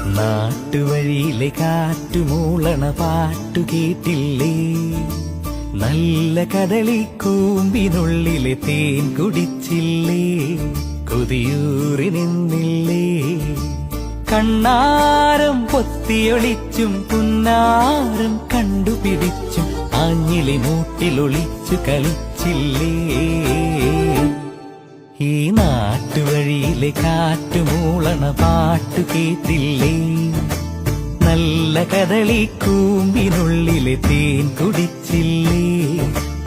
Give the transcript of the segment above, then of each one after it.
നാട്ടുവഴിയിലെ കാറ്റുമൂളണ പാട്ടു കേട്ടില്ലേ? നല്ല കദളിക്കൂമ്പിനുള്ളിലെ തേൻ കുടിച്ചില്ലേ? കൊതിയൂറി നിന്നില്ലേ? കണ്ണാരം പൊത്തിയൊളിച്ചും പുന്നാരം കണ്ടുപിടിച്ചും ആഞ്ഞിലി മൂട്ടിലൊളിച്ചു കളിച്ചില്ലേ? ഈ നാട്ടുവഴിയിലെ കാറ്റുമൂളണ പാട്ടു കേട്ടില്ലേ? നല്ല കദളിക്കൂമ്പിനുള്ളിലെ തേൻ കുടിച്ചില്ലേ?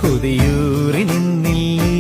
കൊതിയൂറി നിന്നില്ലേ?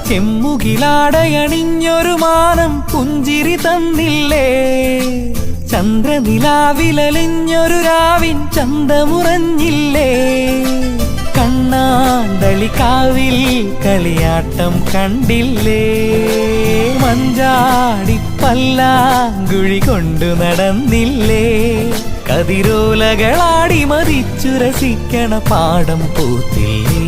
ചെമ്മുകിലാടയണിഞ്ഞൊരു മാനം പുഞ്ചിരി തന്നില്ലേ? ചന്ദ്രനിലാവിലലിഞ്ഞൊരു രാവിൻ ചന്തമുറഞ്ഞില്ലേ? കണ്ണാന്തളിക്കാവിൽ കളിയാട്ടം കണ്ടില്ലേ? മഞ്ചാടി പല്ലാങ്കുഴി കൊണ്ടു നടന്നില്ലേ? കതിരോലകളാടി മതിച്ചു രസിക്കണ പാടം പൂത്തില്ലേ?